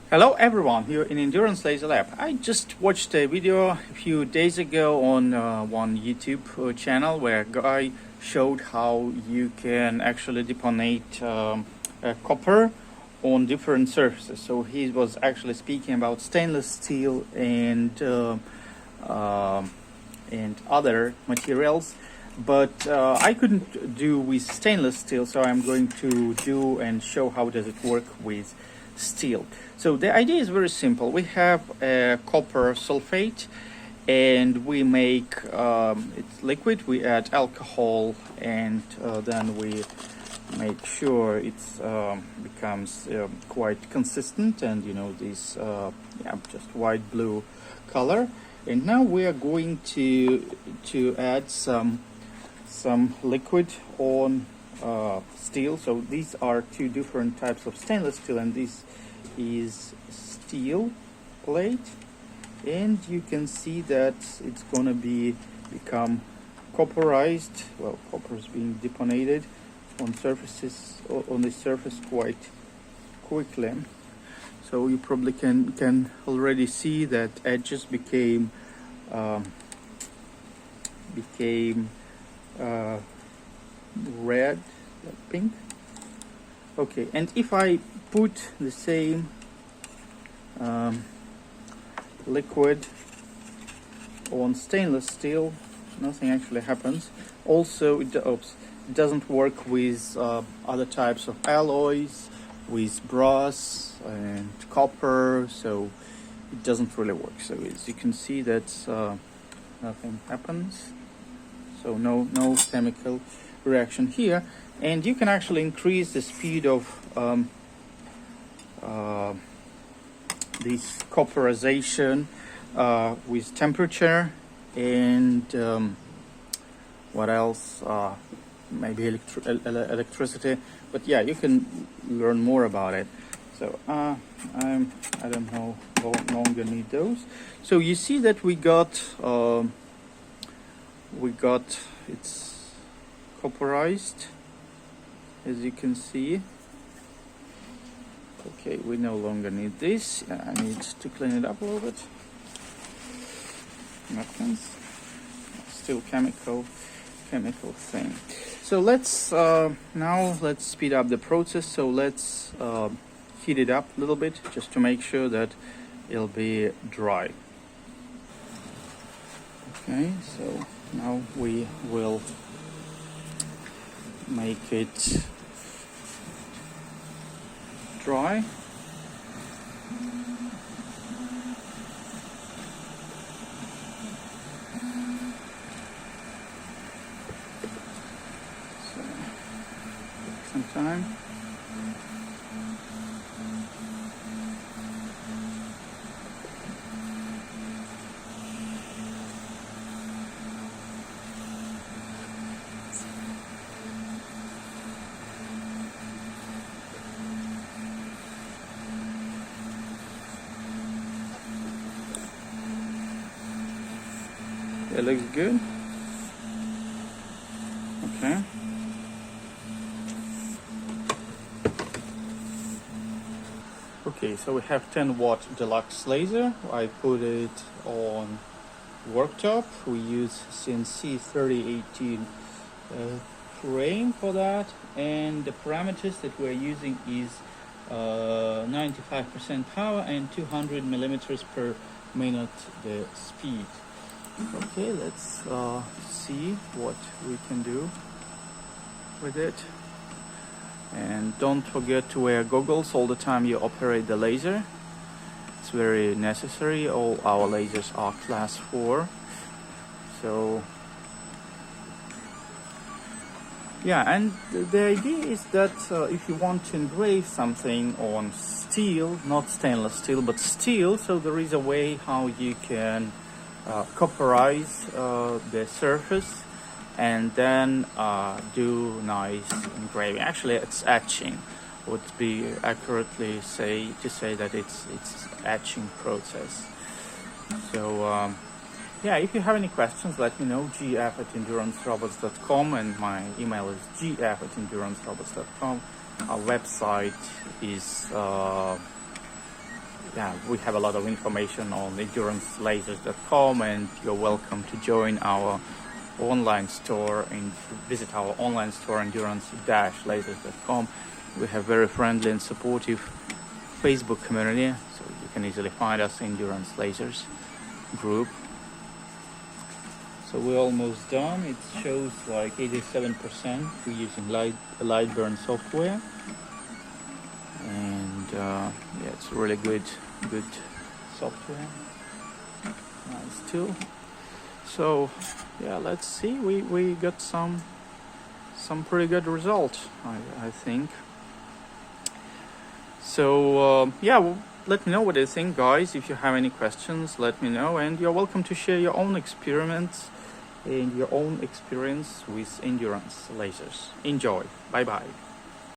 Hello everyone, here in Endurance Laser Lab. I just watched a video a few days ago on one YouTube channel where a guy showed how you can actually deponate copper on different surfaces. So he was actually speaking about stainless steel and other materials, but I couldn't do with stainless steel, so I'm going to do and show how does it work with steel. So the idea is very simple. We have copper sulfate and we make it's liquid. We add alcohol and then we make sure it's becomes quite consistent, and you know, this just white blue color. And now we are going to add some liquid on steel. So these are two different types of stainless steel, and this is steel plate, and you can see that it's gonna become copperized. Well, copper is being deponated on this surface quite quickly. So you probably can already see that edges became red, pink. Okay, and if I put the same liquid on stainless steel, nothing actually happens. Also, it doesn't work with other types of alloys, with brass and copper, so it doesn't really work. So as you can see, that nothing happens. So no chemical reaction here, and you can actually increase the speed of this copperization with temperature and what else? Maybe electricity. But yeah, you can learn more about it. So I don't know how long you need those. So you see that we got it's copperized, as you can see. Okay, we no longer need this. I need to clean it up a little bit. Napkins. Still chemical thing. So let's now let's speed up the process. So let's heat it up a little bit just to make sure that it'll be dry. Okay, so now we will make it dry. So, some time. It looks good. Okay. Okay, so we have 10-watt Delux laser. I put it on worktop. We use CNC 3018 frame for that, and the parameters that we're using is 95% power and 200 millimeters per minute the speed. Okay, let's see what we can do with it. And don't forget to wear goggles all the time you operate the laser. It's very necessary. All our lasers are class 4. So yeah, and the idea is that if you want to engrave something on steel, not stainless steel but steel, so there is a way how you can copperize the surface and then do nice engraving. Actually, it's etching. Would be accurately say that it's etching process. So yeah, if you have any questions, let me know. gf@endurancerobots.com, and my email is gf@endurancerobots.com. Our website is yeah, we have a lot of information on endurancelasers.com, and you're welcome to join our online store and visit our online store endurance-lasers.com. We have very friendly and supportive Facebook community, so you can easily find us Endurance Lasers group. So we're almost done. It shows like 87%. We're using Lightburn software, and yeah, it's really good software. Nice tool. So yeah, let's see. We got some pretty good results, I think. So yeah, well, let me know what you think, guys. If you have any questions, let me know, and you're welcome to share your own experiments and your own experience with endurance lasers. Enjoy. Bye bye.